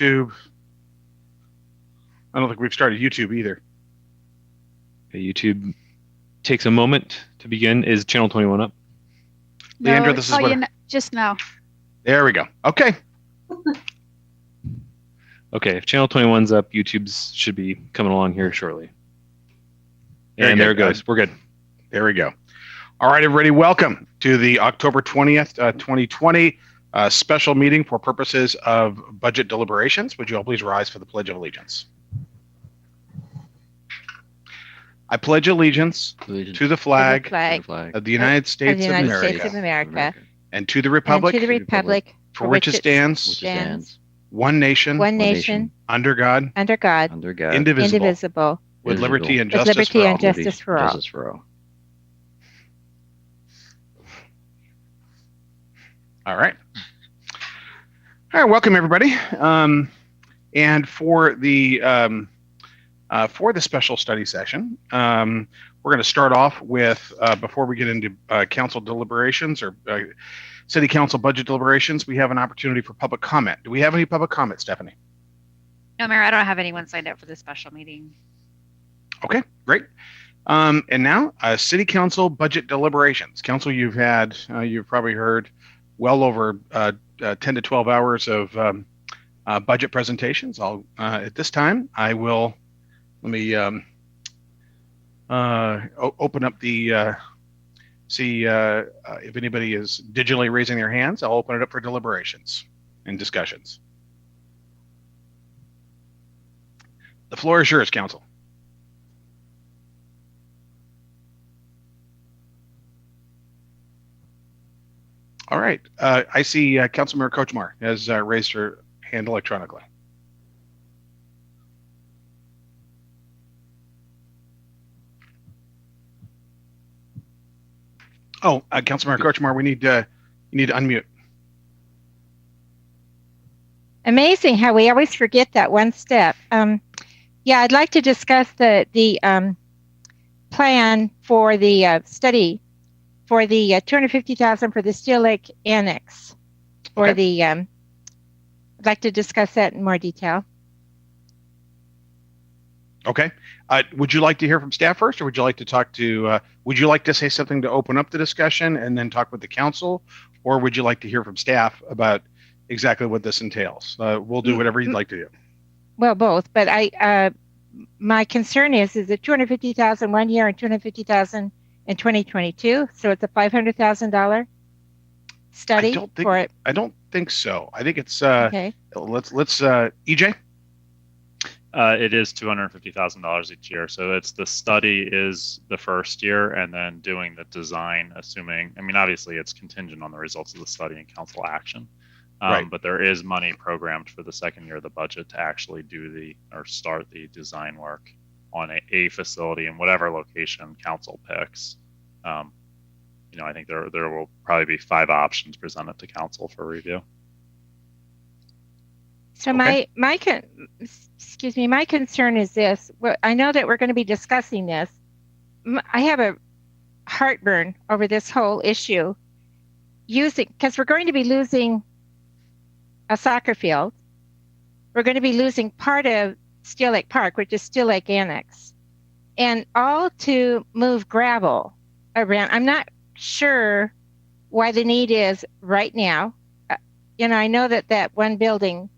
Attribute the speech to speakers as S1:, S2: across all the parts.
S1: YouTube. I don't think we've started YouTube either.
S2: Okay, YouTube takes a moment to begin. Is channel 21 up?
S3: No,
S1: Leandra, this is what.
S3: Just now.
S1: There we go. Okay.
S2: Okay, if channel 21's up, YouTube's should be coming along here shortly. And there it goes. We're good.
S1: There we go. All right, everybody, welcome to the October 20th, 2020 special meeting for purposes of budget deliberations. Would you all please rise for the Pledge of Allegiance? I pledge allegiance to the flag of the United States of America and to the republic for which it stands, one nation, under God, indivisible, with liberty and justice for all. All right. All right, welcome everybody. And for the special study session, we're going to start off with, before we get into council deliberations or city council budget deliberations, we have an opportunity for public comment. Do we have any public comment, Stephanie?
S4: No, Mayor, I don't have anyone signed up for this special meeting.
S1: Okay, great. And now, city council budget deliberations. Council, you've probably heard well over 10 to 12 hours of budget presentations. At this time, I will. Let me open up the, see if anybody is digitally raising their hands. I'll open it up for deliberations and discussions. The floor is yours, Council. All right. I see Councilmember Kochmar has raised her hand electronically. Oh, Councilmember Kochmar, you need to unmute.
S5: Amazing how we always forget that one step. Yeah, I'd like to discuss the plan for the study for the $250,000 for the Steel Lake Annex. For the, I'd like to discuss that in more detail.
S1: Okay. Would you like to hear from staff first, or would you like to talk to, would you like to say something to open up the discussion and then talk with the council, or would you like to hear from staff about exactly what this entails? We'll do whatever you'd like to do.
S5: Well, both, but my concern is it $250,000 one year and $250,000 in 2022? So it's a $500,000 study for it?
S1: I don't think so. I think it's,
S5: okay.
S1: Let's EJ?
S6: It is $250,000 each year. So it's the study is the first year, and then doing the design, assuming, I mean, obviously it's contingent on the results of the study and council action. Right. But there is money programmed for the second year of the budget to actually start the design work on a facility in whatever location council picks. I think there will probably be 5 options presented to council for review.
S5: So my concern is this. Well, I know that we're going to be discussing this. I have a heartburn over this whole issue, because we're going to be losing a soccer field. We're going to be losing part of Steel Lake Park, which is Steel Lake Annex, and all to move gravel around. I'm not sure why the need is right now. I know that one building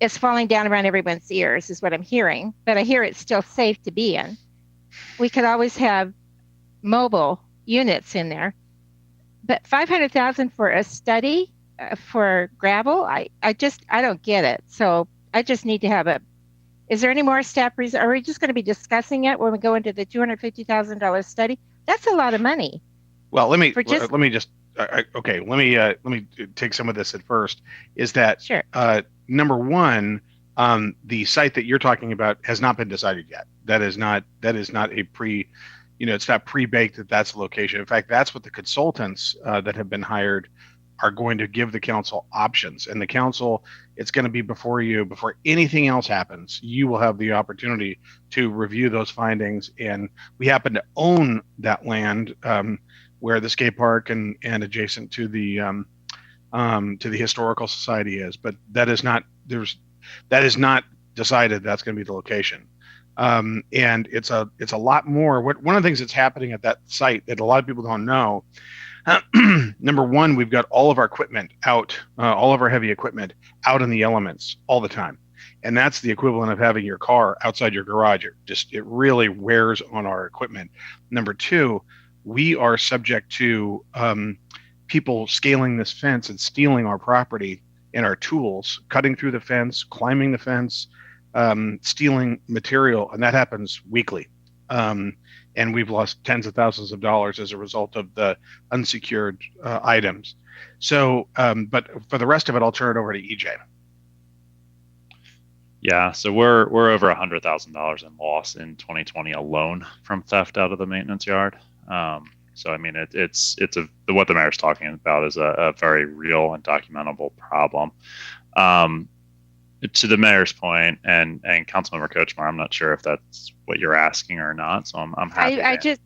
S5: is falling down around everyone's ears, is what I'm hearing, but I hear it's still safe to be in. We could always have mobile units in there, but $500,000 for a study for gravel, I don't get it. So I just need to have is there any more staff reason? Are we just going to be discussing it when we go into the $250,000 study? That's a lot of money.
S1: Well, let me take some of this at first. Is that
S5: sure?
S1: Number one, the site that you're talking about has not been decided yet. That is not a it's not pre-baked that that's the location. In fact, that's what the consultants that have been hired are going to give the council options. And the council, it's going to be before anything else happens. You will have the opportunity to review those findings. And we happen to own that land where the skate park and adjacent to the historical society is. But that is not that is not decided that's going to be the location. And it's a lot more. One of the things that's happening at that site that a lot of people don't know. Number one, we've got all of our equipment out, all of our heavy equipment out in the elements all the time, and that's the equivalent of having your car outside your garage. It really wears on our equipment. Number two, we are subject to people scaling this fence and stealing our property and our tools, cutting through the fence, climbing the fence, stealing material, and that happens weekly. And we've lost tens of thousands of dollars as a result of the unsecured items. So, but for the rest of it, I'll turn it over to EJ.
S6: Yeah, so we're over $100,000 in loss in 2020 alone from theft out of the maintenance yard. So I mean, what the mayor's talking about is a very real and documentable problem. To the mayor's point, and Councilmember Kochmar, I'm not sure if that's what you're asking or not, so I'm happy.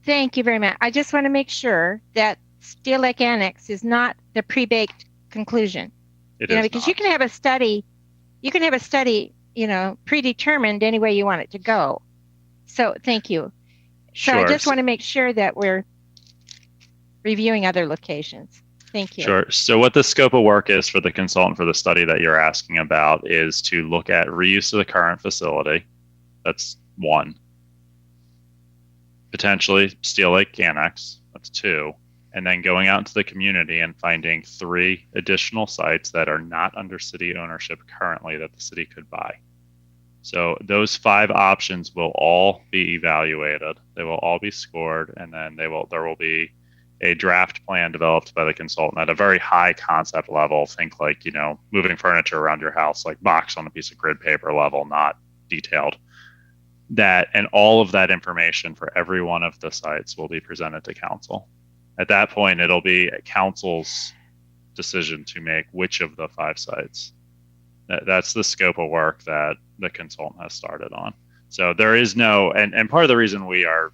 S5: Thank you very much. I just want to make sure that Steel Lake Annex is not the pre-baked conclusion. Because you can have a study, predetermined any way you want it to go. So thank you. So sure. I just want to make sure that we're reviewing other locations. Thank you.
S6: Sure. So what the scope of work is for the consultant for the study that you're asking about is to look at reuse of the current facility. That's one. Potentially Steel Lake Annex. That's two. And then going out into the community and finding 3 additional sites that are not under city ownership currently that the city could buy. So those 5 options will all be evaluated. They will all be scored, and then there will be a draft plan developed by the consultant at a very high concept level. Think like, moving furniture around your house, like box on a piece of grid paper level, not detailed. And all of that information for every one of the sites will be presented to council. At that point, it'll be council's decision to make which of the 5 sites. That's the scope of work that the consultant has started on. So there is no, and part of the reason we are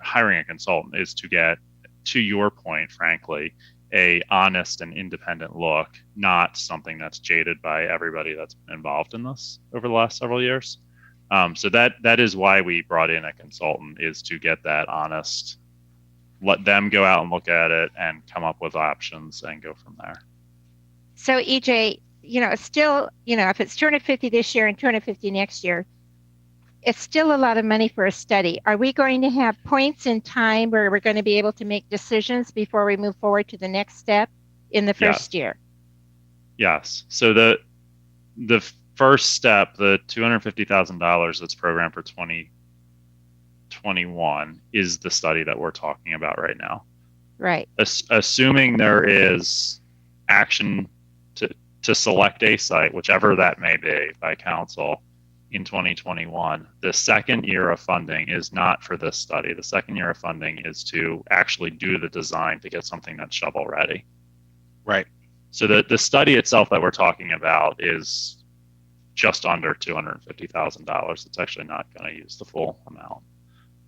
S6: hiring a consultant is to get, to your point, frankly, a honest and independent look, not something that's jaded by everybody that's been involved in this over the last several years. So that is why we brought in a consultant, is to get that honest, let them go out and look at it and come up with options and go from there.
S5: So EJ, it's still, if it's 250 this year and 250 next year, it's still a lot of money for a study. Are we going to have points in time where we're going to be able to make decisions before we move forward to the next step in the first year?
S6: Yes. So the first step, the $250,000 that's programmed for 2021 is the study that we're talking about right now.
S5: Right.
S6: Assuming there is action to select a site, whichever that may be, by council in 2021, the second year of funding is not for this study. The second year of funding is to actually do the design to get something that's shovel ready.
S1: Right.
S6: So the study itself that we're talking about is just under $250,000. It's actually not going to use the full amount.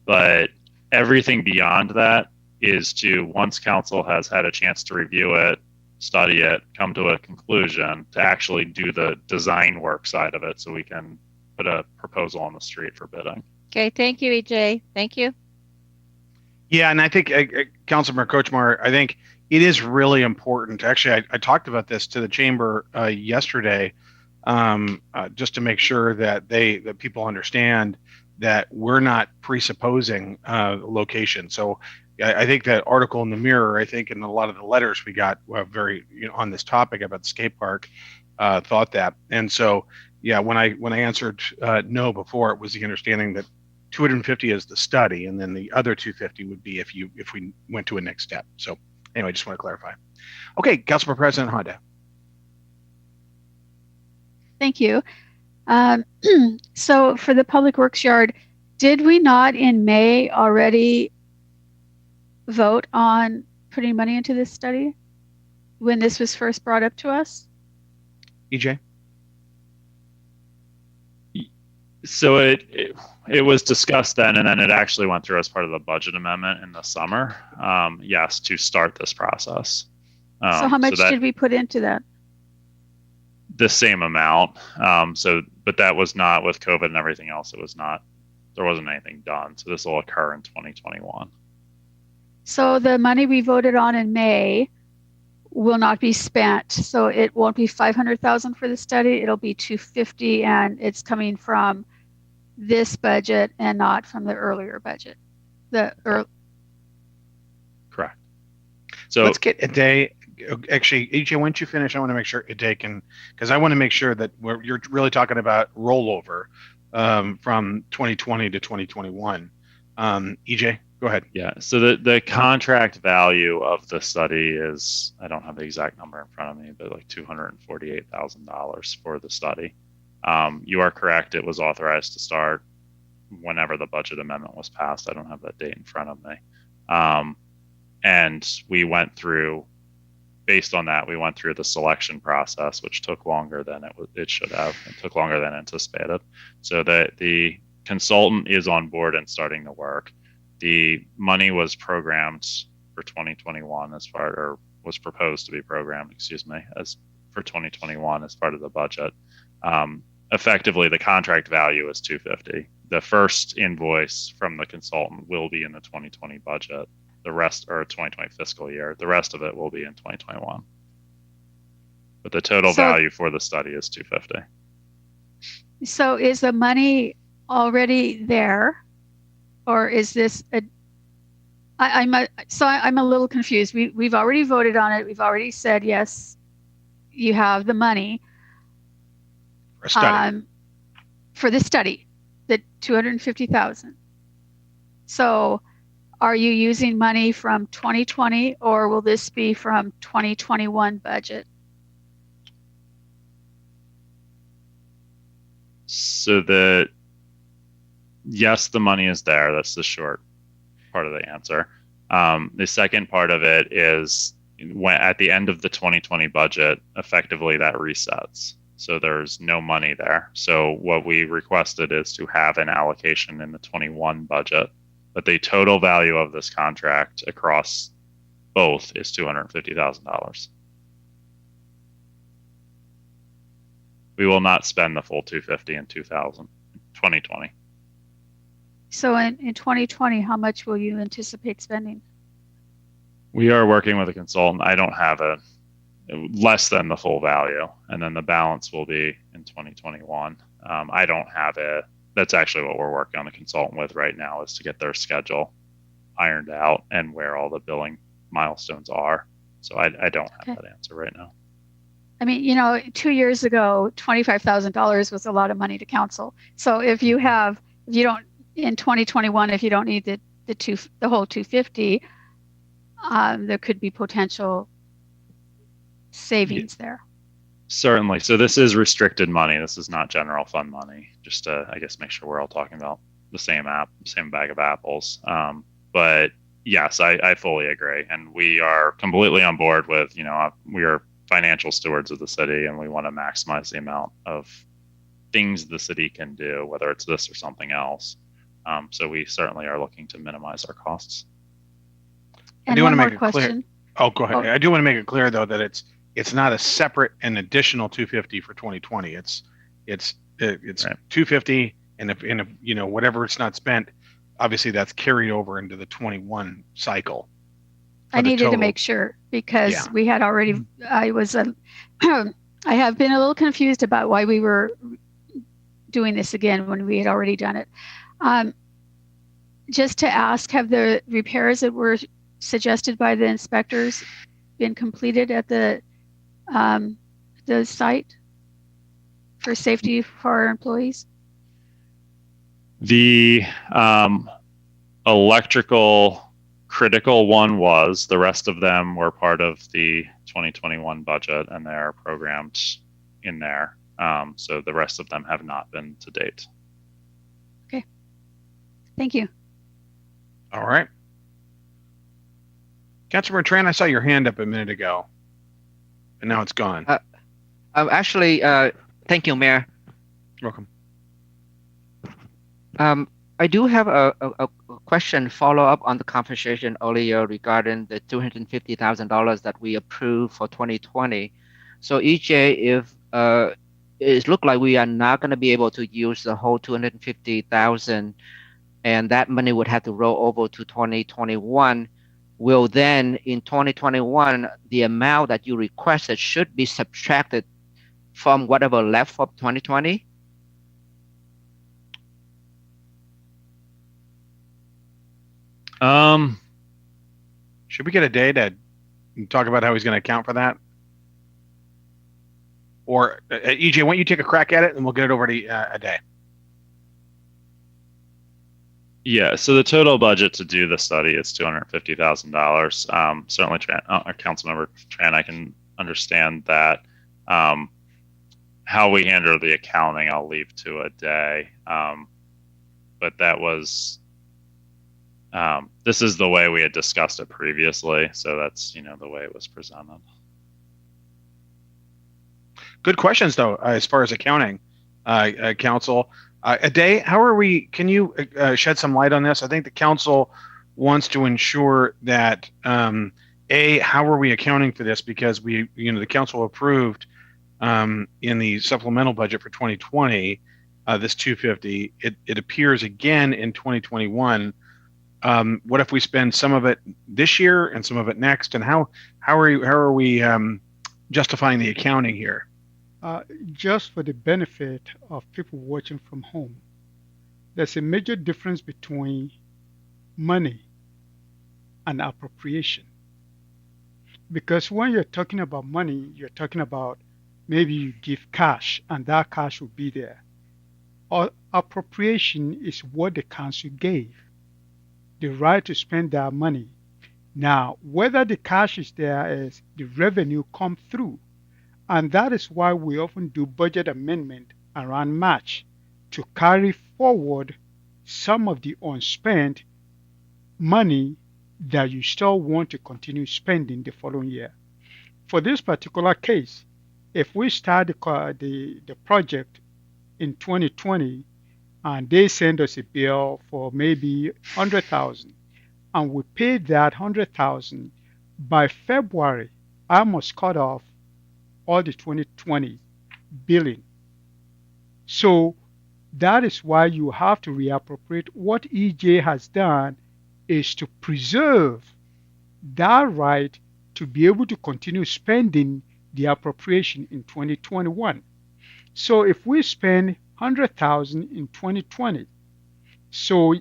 S6: But everything beyond that is to, once council has had a chance to review it, study it, come to a conclusion, to actually do the design work side of it so we can put a proposal on the street for bidding.
S5: Okay, thank you, EJ. Thank you.
S1: Yeah, and I think, Councilmember Kochmar, I think it is really important. Actually, I talked about this to the chamber yesterday, just to make sure that people understand that we're not presupposing location. So I think that article in the Mirror, I think, and a lot of the letters we got very on this topic about the skate park, thought that. And so, yeah, when I answered no before, it was the understanding that 250 is the study, and then the other 250 would be if we went to a next step. So anyway, just want to clarify. Okay, Councilor President Honda.
S3: Thank you. So for the Public Works Yard, did we not in May already vote on putting money into this study when this was first brought up to us?
S1: EJ?
S6: So it was discussed then, and then it actually went through as part of the budget amendment in the summer. Yes, to start this process.
S3: So how much did we put into that?
S6: the same amount. But that was not with COVID and everything else. It was not. There wasn't anything done. So this will occur in 2021.
S3: So the money we voted on in May will not be spent. So it won't be 500,000 for the study. It'll be 250, and it's coming from this budget and not from the earlier budget.
S6: Correct. So
S1: let's get Ade. Actually, EJ, once you finish, I want to make sure Ade can, because I want to make sure that you're really talking about rollover from 2020 to 2021. EJ, go ahead.
S6: Yeah. So the contract value of the study is, I don't have the exact number in front of me, but like $248,000 for the study. You are correct. It was authorized to start whenever the budget amendment was passed. I don't have that date in front of me. And we went through, based on that, we went through the selection process, which took longer than it should have. It took longer than anticipated. So the consultant is on board and starting the work. The money was programmed for 2021 was proposed to be programmed, as for 2021 as part of the budget. Effectively, the contract value is 250. The first invoice from the consultant will be in the 2020 budget. The rest, or 2020 fiscal year, the rest of it will be in 2021. But the total value for the study is 250.
S3: So is the money already there, or is this I'm a little confused. We've already voted on it. We've already said yes, you have the money
S1: For a study.
S3: For the study, the 250,000. So are you using money from 2020, or will this be from 2021 budget?
S6: So yes, the money is there. That's the short part of the answer. The second part of it is at the end of the 2020 budget, effectively that resets. So there's no money there. So what we requested is to have an allocation in the 21 budget. But the total value of this contract across both is $250,000. We will not spend the full 250 in 2020.
S3: So in 2020, how much will you anticipate spending?
S6: We are working with a consultant. I don't have less than the full value, and then the balance will be in 2021. I don't have it. That's actually what we're working on the consultant with right now, is to get their schedule ironed out and where all the billing milestones are. So I don't have that answer right now.
S3: I mean, 2 years ago, $25,000 was a lot of money to council. So if you don't in 2021, if you don't need the whole 250, there could be potential savings there.
S6: Certainly. So this is restricted money. This is not general fund money. Just to, I guess, make sure we're all talking about the same bag of apples. But yes, I fully agree. And we are completely on board with, we are financial stewards of the city, and we want to maximize the amount of things the city can do, whether it's this or something else. So we certainly are looking to minimize our costs.
S3: And
S1: I do
S3: one
S1: want to
S3: more
S1: make it clear.
S3: question.
S1: Oh, go ahead. I do want to make it clear though that it's not a separate and additional 250 for 2020. It's right. 250 and whatever it's not spent, obviously that's carried over into the 21 cycle.
S3: I needed to make sure because we had already. I have been a little confused about why we were doing this again when we had already done it. Just to ask, have the repairs that were suggested by the inspectors been completed at the site for safety for our employees?
S6: The electrical critical one was. The rest of them were part of the 2021 budget, and they're programmed in there. So the rest of them have not been to date.
S3: Okay. Thank you.
S1: All right. Councilmember Tran, I saw your hand up a minute ago, and now it's gone.
S7: Actually, thank you, Mayor.
S1: Welcome.
S7: I do have a question follow up on the conversation earlier regarding the $250,000 that we approved for 2020. So EJ, if it looks like we are not going to be able to use the whole 250,000, and that money would have to roll over to 2021. Will then in 2021 the amount that you requested should be subtracted from whatever left from 2020?
S1: Should we get a day to talk about how he's going to account for that? Or EJ, why don't you take a crack at it and we'll get it over to a day.
S6: Yeah, so the total budget to do the study is $250,000. Certainly, Councilmember Tran, I can understand that. How we handle the accounting, I'll leave to a day. But that was, this is the way we had discussed it previously. So that's, the way it was presented.
S1: Good questions, though, as far as accounting, Council. A day, how are we? Can you shed some light on this? I think the council wants to ensure that how are we accounting for this? Because the council approved in the supplemental budget for 2020 this 250. It appears again in 2021. What if we spend some of it this year and some of it next? And how are we justifying the accounting here?
S8: Just for the benefit of people watching from home, there's a major difference between money and appropriation. Because when you're talking about money, you're talking about maybe you give cash and that cash will be there. Or appropriation is what the council gave, the right to spend that money. Now, whether the cash is there as the revenue come through. And that is why we often do budget amendment around March to carry forward some of the unspent money that you still want to continue spending the following year. For this particular case, if we start the project in 2020 and they send us a bill for maybe 100,000 and we pay that 100,000, by February, I must cut off all the 2020 billing. So that is why you have to reappropriate. What EJ has done is to preserve that right to be able to continue spending the appropriation in 2021. So if we spend 100,000 in 2020, so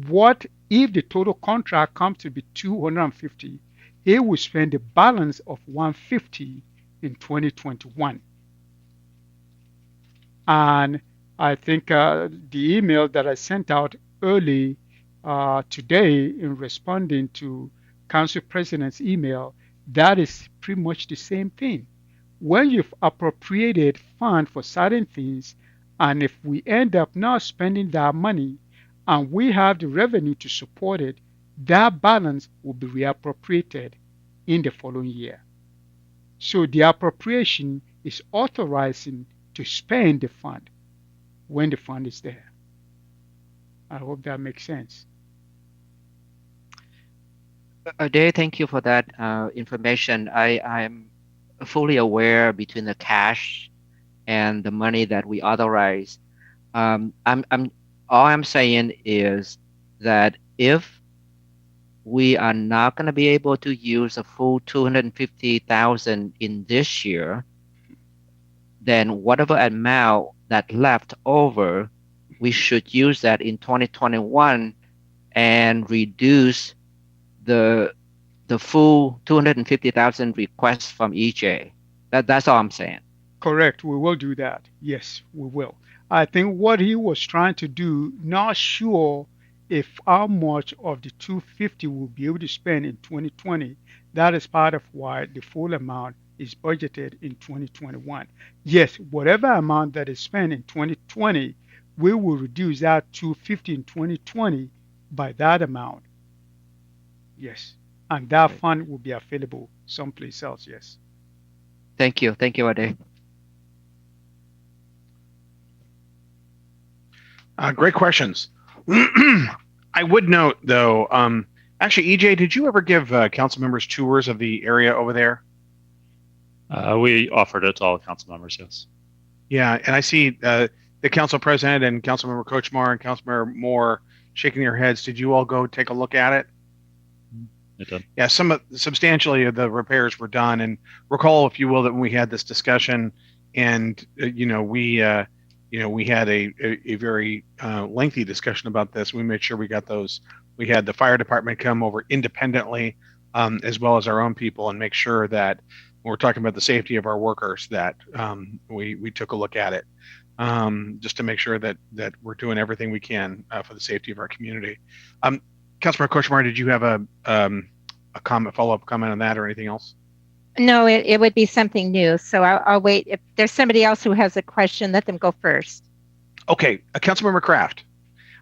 S8: what if the total contract comes to be 250? He will spend the balance of 150 in 2021. And I think the email that I sent out early today in responding to Council President's email, that is pretty much the same thing. When you've appropriated fund for certain things, and if we end up not spending that money and we have the revenue to support it, that balance will be reappropriated in the following year. So the appropriation is authorizing to spend the fund when the fund is there. I hope that makes sense.
S7: Ade, thank you for that information. I'm fully aware between the cash and the money that we authorize. All I'm saying is that if we are not going to be able to use a full 250,000 in this year, then whatever amount that left over, we should use that in 2021 and reduce the full 250,000 requests from EJ. That's all I'm saying.
S8: Correct. We will do that. Yes, we will. I think what he was trying to do, not sure if how much of the 250 we'll be able to spend in 2020. That is part of why the full amount is budgeted in 2021. Yes, whatever amount that is spent in 2020, we will reduce that 250 in 2020 by that amount. Yes, and that fund will be available someplace else. Yes.
S7: Thank you. Thank you, Ade.
S1: Great questions. I would note, though, actually, EJ, did you ever give council members tours of the area over there?
S6: We offered it to all the council members, yes.
S1: Yeah, and I see the council president and Councilmember Kochmar and Councilmember Moore shaking their heads. Did you all go take a look at it?
S6: It did.
S1: Yeah, substantially of the repairs were done. And recall, if you will, that when we had this discussion, and we had a very lengthy discussion about this. We made sure we got those. We had the fire department come over independently, as well as our own people, and make sure that when we're talking about the safety of our workers, that we took a look at it, just to make sure that we're doing everything we can for the safety of our community. Councilmember Kochmar, did you have a follow-up comment on that or anything else?
S5: No, it would be something new. So I'll wait. If there's somebody else who has a question, let them go first.
S1: Okay, Councilmember Kraft.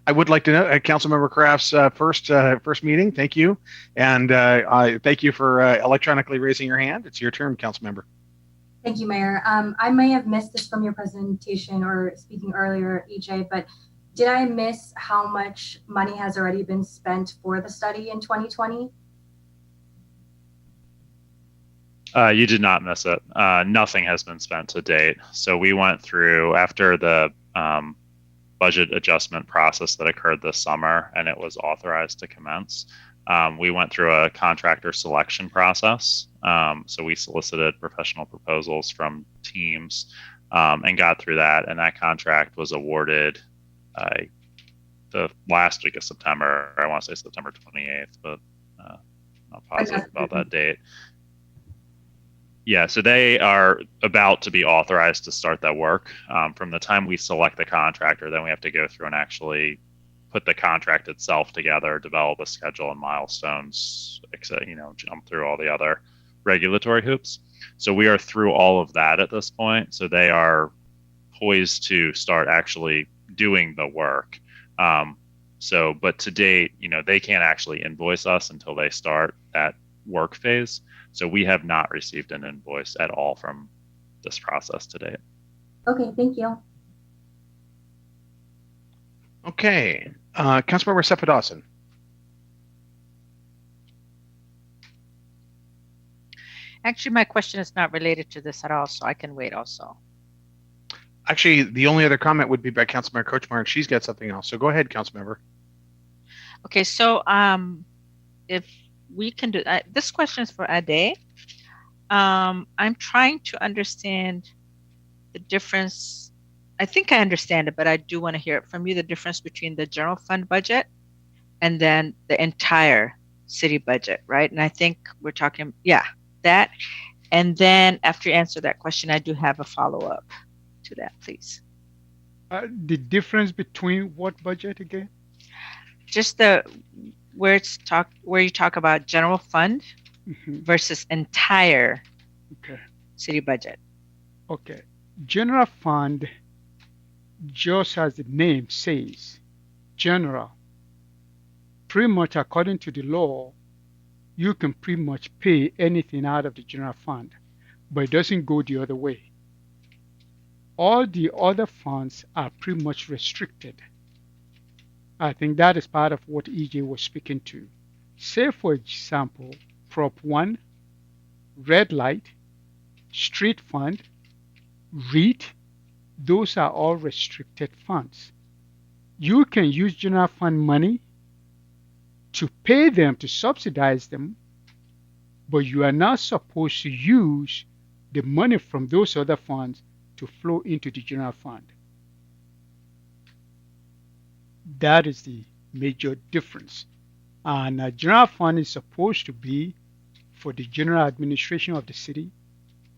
S1: I would like to know Councilmember Kraft's first meeting. Thank you, and thank you for electronically raising your hand. It's your turn, Councilmember.
S9: Thank you, Mayor. I may have missed this from your presentation or speaking earlier, EJ, but did I miss how much money has already been spent for the study in 2020?
S6: You did not miss it. Nothing has been spent to date. So we went through, after the budget adjustment process that occurred this summer and it was authorized to commence, we went through a contractor selection process. So we solicited professional proposals from teams and got through that. And that contract was awarded the last week of September. I want to say September 28th, but not positive about that date. Yeah, so they are about to be authorized to start that work. From the time we select the contractor, then we have to go through and actually put the contract itself together, develop a schedule and milestones, jump through all the other regulatory hoops. So we are through all of that at this point. So they are poised to start actually doing the work. But to date, they can't actually invoice us until they start that work phase. So we have not received an invoice at all from this process to date.
S9: Okay, thank you.
S1: Okay, Councilmember Cepheus-Dawson.
S10: Actually, my question is not related to this at all, so I can wait also.
S1: Actually, the only other comment would be by Councilmember Kochmar, and she's got something else. So go ahead, Councilmember.
S10: Okay, so if we can do this question is for Ade. I'm trying to understand the difference. I think I understand it, but I do want to hear it from you, the difference between the general fund budget and then the entire city budget, right? And I think we're talking, that. And then after you answer that question, I do have a follow-up to that, please.
S8: The difference between what budget again?
S10: Just where you talk about general fund versus entire city budget.
S8: Okay. General fund, just as the name says, general. Pretty much according to the law, you can pretty much pay anything out of the general fund, but it doesn't go the other way. All the other funds are pretty much restricted. I think that is part of what EJ was speaking to. Say, for example, Prop 1, red light, street fund, REIT, those are all restricted funds. You can use general fund money to pay them, to subsidize them, but you are not supposed to use the money from those other funds to flow into the general fund. That is the major difference. And a general fund is supposed to be for the general administration of the city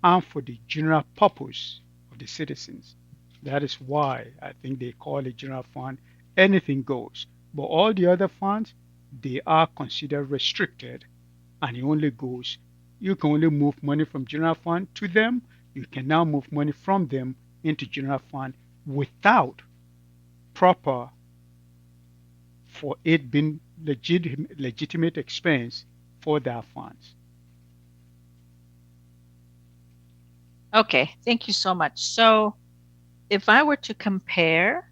S8: and for the general purpose of the citizens. That is why I think they call it general fund. Anything goes. But all the other funds, they are considered restricted, and it only goes. You can only move money from general fund to them. You can now move money from them into general fund without proper, for it being legitimate expense for their funds.
S10: Okay, thank you so much. So if I were to compare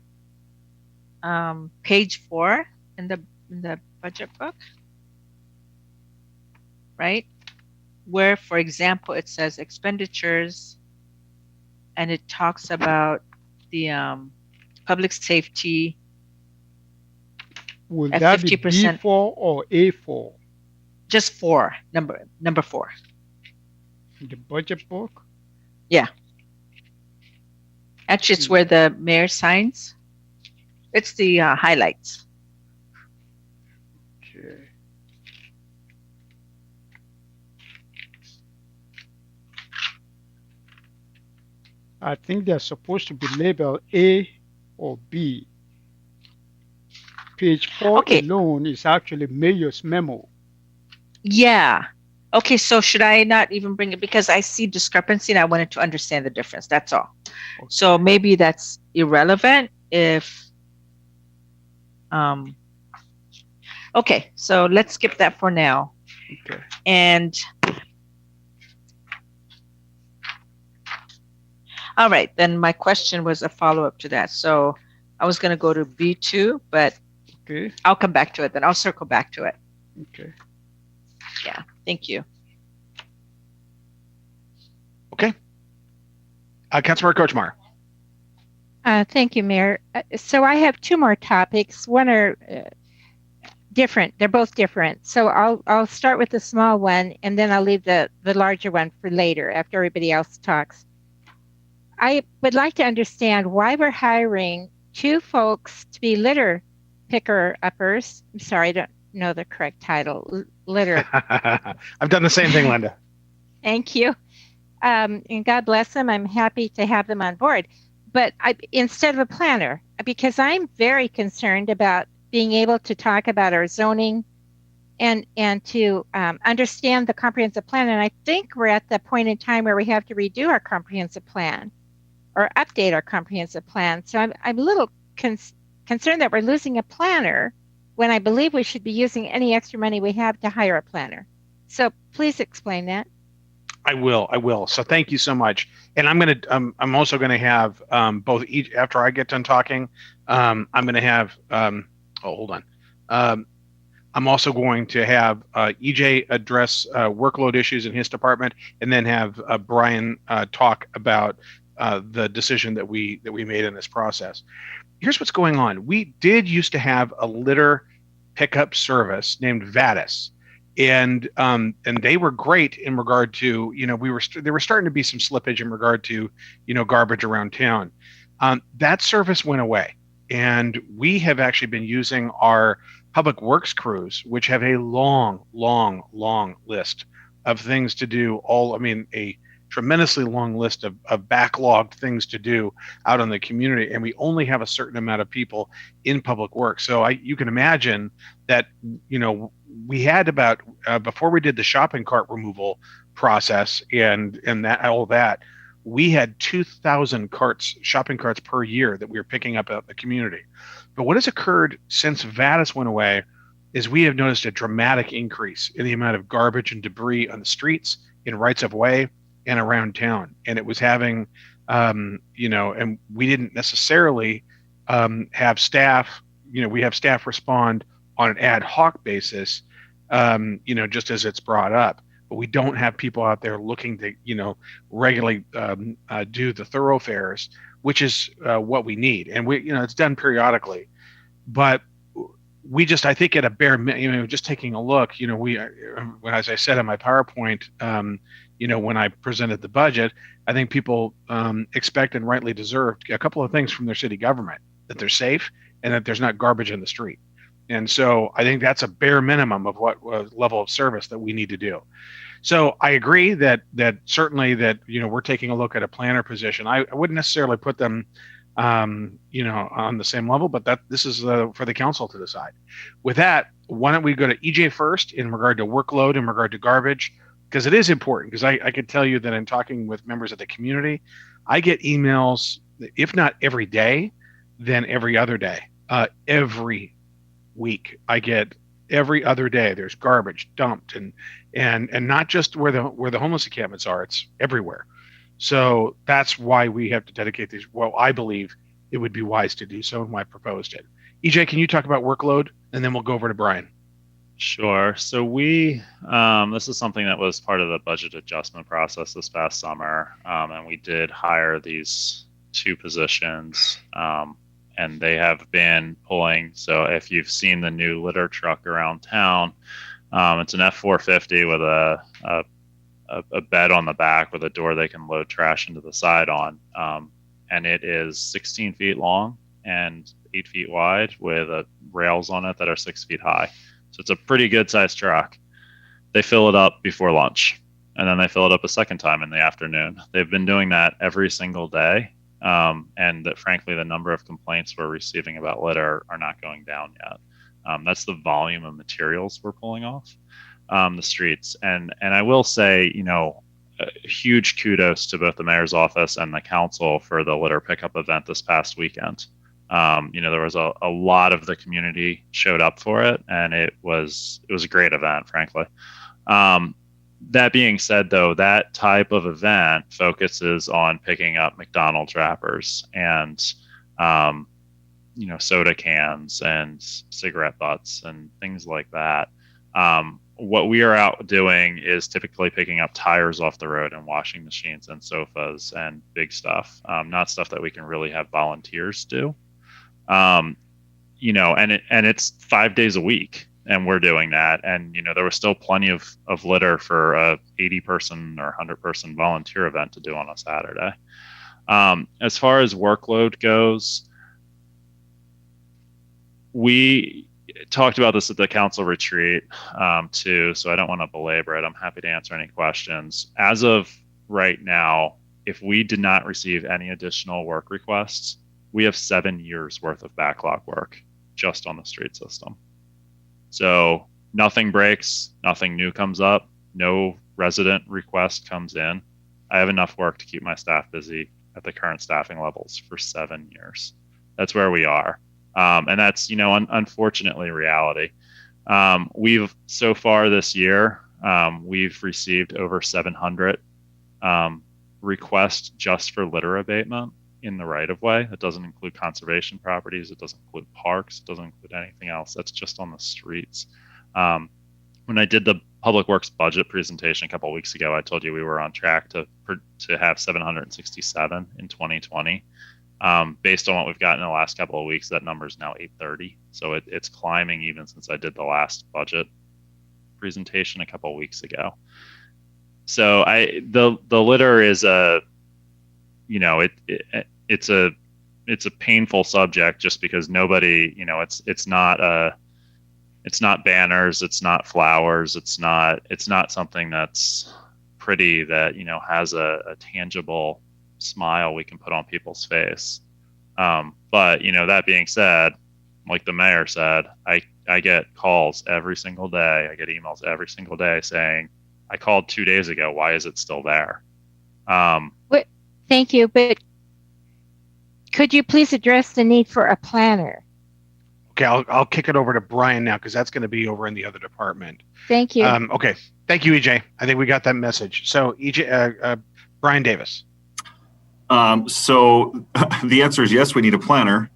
S10: page 4 in the budget book, right? where, for example, it says expenditures, and it talks about the public safety
S8: Will
S10: at
S8: that be
S10: 50%.
S8: B4 or A4
S10: Just four, number 4.
S8: in the budget book?
S10: Yeah. Actually, it's where the mayor signs. It's the highlights.
S8: Okay. I think they're supposed to be labeled A or B. Page 4
S10: Okay.
S8: alone is actually mayor's memo.
S10: Yeah. Okay, so should I not even bring it because I see discrepancy and I wanted to understand the difference. That's all.
S8: Okay.
S10: So maybe that's irrelevant if okay, so let's skip that for now.
S8: Okay.
S10: And all right, then my question was a follow-up to that. So I was going to go to B2, but
S8: Okay.
S10: I'll come back to it then. I'll circle back to it.
S8: Okay.
S10: Yeah, thank you.
S1: Okay. Councilmember Kochmar.
S5: Thank you, Mayor. So I have 2 more topics. One are different. They're both different. So I'll start with the small one, and then I'll leave the larger one for later after everybody else talks. I would like to understand why we're hiring 2 folks to be litter picker-uppers. I'm sorry, I don't know the correct title. Litter.
S1: I've done the same thing, Linda.
S5: Thank you. And God bless them. I'm happy to have them on board. But instead of a planner, because I'm very concerned about being able to talk about our zoning and to understand the comprehensive plan. And I think we're at the point in time where we have to redo our comprehensive plan or update our comprehensive plan. So I'm a little concerned that we're losing a planner when I believe we should be using any extra money we have to hire a planner. So please explain that.
S1: I will. So thank you so much. And I'm also gonna have both each after I get done talking. I'm gonna have hold on. I'm also going to have EJ address workload issues in his department, and then have Brian talk about the decision that we made in this process. Here's what's going on. We did used to have a litter pickup service named Vatis. And they were great in regard to, there were starting to be some slippage in regard to, garbage around town. That service went away, and we have actually been using our public works crews, which have a long list of things to do. A tremendously long list of backlogged things to do out in the community, and we only have a certain amount of people in public works. So you can imagine that, we had about before we did the shopping cart removal process and that we had 2,000 shopping carts per year that we were picking up out in the community. But what has occurred since Vatis went away is we have noticed a dramatic increase in the amount of garbage and debris on the streets, in rights of way, and around town. And it was having, and we didn't necessarily have staff, we have staff respond on an ad hoc basis, just as it's brought up. But we don't have people out there looking to, regularly do the thoroughfares, which is what we need. And it's done periodically. But I think at a bare minimum, just taking a look, as I said in my PowerPoint, when I presented the budget, I think people expect and rightly deserve a couple of things from their city government: that they're safe and that there's not garbage in the street. And so I think that's a bare minimum of what level of service that we need to do. So I agree that certainly that, we're taking a look at a planner position. I wouldn't necessarily put them, on the same level, but this is for the council to decide. With that, why don't we go to EJ first in regard to workload, in regard to garbage, because it is important. Because I could tell you that in talking with members of the community, I get emails, if not every day, then every other day. Every week I get, every other day there's garbage dumped, and not just where the homeless encampments are, it's everywhere. So that's why we have to dedicate these. Well, I believe it would be wise to do so, and why I proposed it. EJ, can you talk about workload, and then we'll go over to Brian.
S6: Sure. So this is something that was part of the budget adjustment process this past summer, and we did hire these 2 positions, and they have been pulling. So if you've seen the new litter truck around town, it's an F450 with a bed on the back with a door they can load trash into the side on, and it is 16 feet long and 8 feet wide with rails on it that are 6 feet high. So it's a pretty good sized truck. They fill it up before lunch, and then they fill it up a second time in the afternoon. They've been doing that every single day. And that, frankly, the number of complaints we're receiving about litter are not going down yet. That's the volume of materials we're pulling off the streets. And I will say, huge kudos to both the mayor's office and the council for the litter pickup event this past weekend. There was a lot of the community showed up for it, and it was a great event, frankly. That being said, though, that type of event focuses on picking up McDonald's wrappers and, soda cans and cigarette butts and things like that. What we are out doing is typically picking up tires off the road and washing machines and sofas and big stuff, not stuff that we can really have volunteers do. And it's 5 days a week, and we're doing that. And, there was still plenty of litter for a 80-person or 100-person volunteer event to do on a Saturday. As far as workload goes, we talked about this at the council retreat, too, so I don't want to belabor it. I'm happy to answer any questions. As of right now, if we did not receive any additional work requests, we have 7 years worth of backlog work just on the street system. So nothing breaks, nothing new comes up, no resident request comes in. I have enough work to keep my staff busy at the current staffing levels for 7 years. That's where we are. And that's, unfortunately reality. We've so far this year, we've received over 700 requests just for litter abatement in the right of way. It doesn't include conservation properties. It doesn't include parks. It doesn't include anything else. That's just on the streets. When I did the Public Works budget presentation a couple of weeks ago, I told you we were on track to have 767 in 2020. Based on what we've gotten in the last couple of weeks, that number is now 830. So it's climbing even since I did the last budget presentation a couple of weeks ago. So the litter is it's a painful subject just because nobody, it's not banners, it's not flowers, it's not something that's pretty that, has a tangible smile we can put on people's face. But, that being said, like the mayor said, I get calls every single day. I get emails every single day saying, I called 2 days ago. Why is it still there?
S5: Thank you, but could you please address the need for a planner?
S1: Okay, I'll kick it over to Brian now because that's going to be over in the other department.
S5: Thank you.
S1: Okay, thank you, EJ. I think we got that message. So EJ, Brian Davis.
S11: So the answer is yes, we need a planner.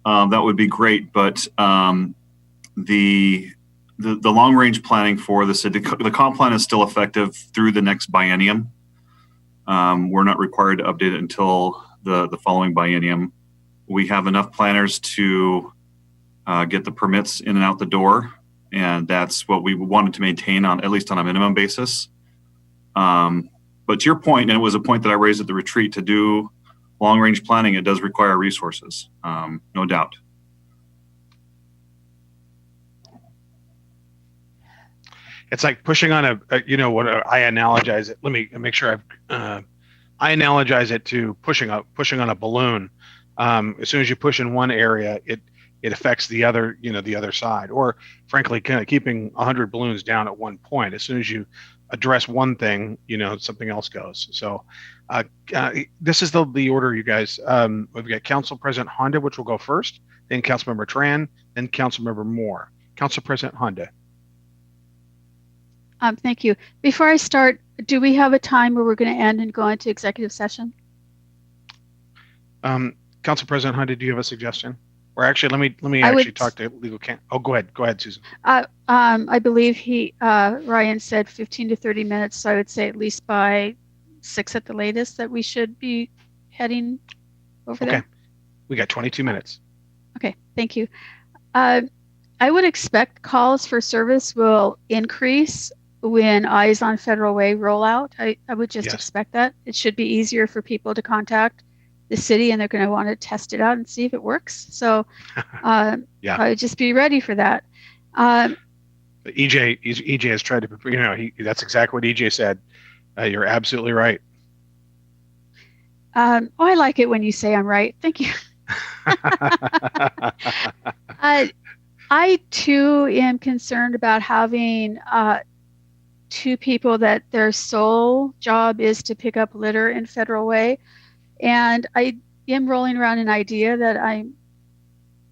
S11: That would be great, but the long range planning for the city, the comp plan is still effective through the next biennium. We're not required to update it until the following biennium. We have enough planners to get the permits in and out the door, and that's what we wanted to maintain on at least on a minimum basis. But to your point, and it was a point that I raised at the retreat, to do long range planning, it does require resources, no doubt.
S1: It's like pushing on what I analogize it. Let me make sure I analogize it to pushing on a balloon. As soon as you push in one area, it affects the other, the other side, or frankly, kind of keeping 100 balloons down at one point. As soon as you address one thing, something else goes. So this is the order, you guys. We've got Council President Honda, which will go first, then Councilmember Tran, then Councilmember Moore. Council President Honda.
S3: Thank you. Before I start, do we have a time where we're going to end and go into executive session?
S1: Council President Honda, do you have a suggestion? Or actually, let me
S3: I
S1: actually
S3: would-
S1: talk to legal counsel. Oh, go ahead, Susan.
S3: I believe Ryan said 15 to 30 minutes, so I would say at least by 6 at the latest that we should be heading over
S1: Okay,
S3: there.
S1: we got 22 minutes.
S3: Okay, thank you. I would expect calls for service will increase when Eyes on Federal Way roll out. I would just
S1: Yes.
S3: expect that. It should be easier for people to contact the city, and they're going to want to test it out and see if it works. So
S1: Yeah.
S3: I would just be ready for that.
S1: EJ has tried to, that's exactly what EJ said. You're absolutely right.
S3: I like it when you say I'm right. Thank you. I too am concerned about having two people that their sole job is to pick up litter in Federal Way. And I am rolling around an idea that I'm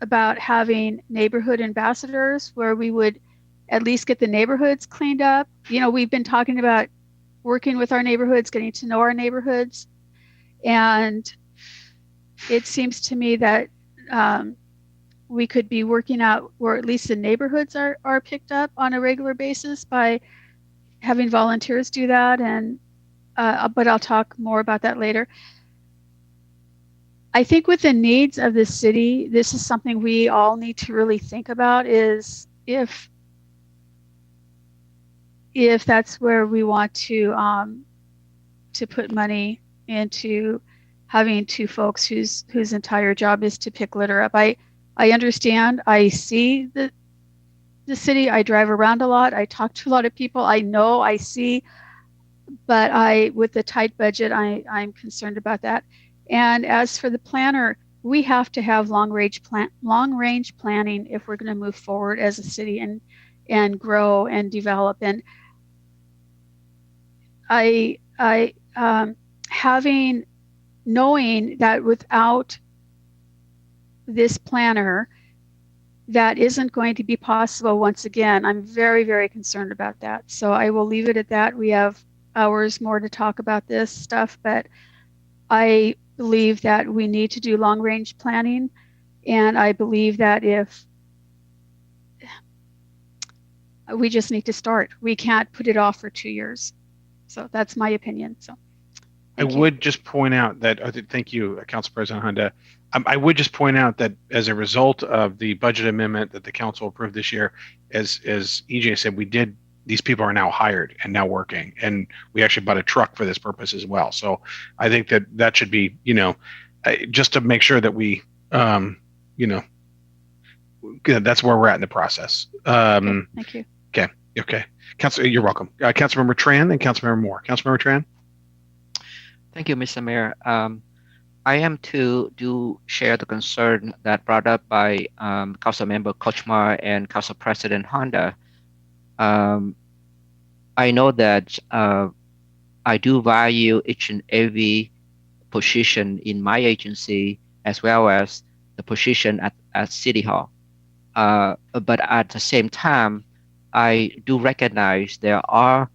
S3: about having neighborhood ambassadors where we would at least get the neighborhoods cleaned up. We've been talking about working with our neighborhoods, getting to know our neighborhoods. And it seems to me that we could be working out where at least the neighborhoods are picked up on a regular basis by having volunteers do that. And but I'll talk more about that later. I think with the needs of the city, this is something we all need to really think about, is if that's where we want to put money into having two folks whose entire job is to pick litter up. I understand. I see the city. I drive around a lot. I talk to a lot of people. I know. I see. But with the tight budget, I'm concerned about that. And as for the planner, we have to have long range planning if we're going to move forward as a city and grow and develop. And knowing that without this planner, that isn't going to be possible once again. I'm very, very concerned about that. So I will leave it at that. We have hours more to talk about this stuff, but I believe that we need to do long range planning. And I believe that if we just need to start, we can't put it off for 2 years. So that's my opinion. So
S1: I would just point out that, thank you, Council President Honda. I would just point out that as a result of the budget amendment that the council approved this year, as EJ said, these people are now hired and now working, and we actually bought a truck for this purpose as well. So I think that should be, just to make sure that we, that's where we're at in the process.
S3: Thank you.
S1: Okay. Council, you're welcome. Councilmember Tran and Councilmember Moore. Councilmember Tran.
S7: Thank you, Mr. Mayor. I am to share the concern that brought up by Councilmember Kochmar and Council President Honda. I know that I do value each and every position in my agency as well as the position at City Hall. But at the same time, I do recognize there are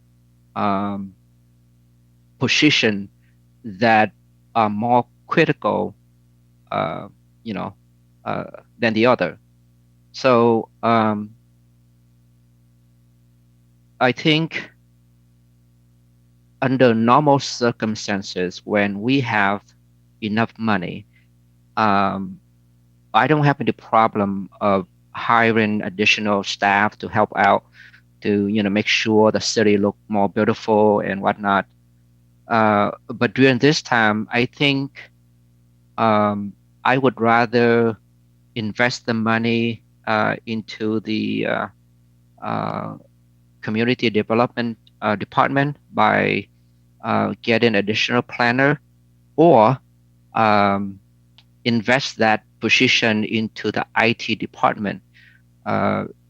S7: positions that are more critical, than the other. So I think under normal circumstances, when we have enough money, I don't have any problem of hiring additional staff to help out to make sure the city look more beautiful and whatnot. But during this time, I think I would rather invest the money into the community development department by getting additional planner, or invest that position into the IT department,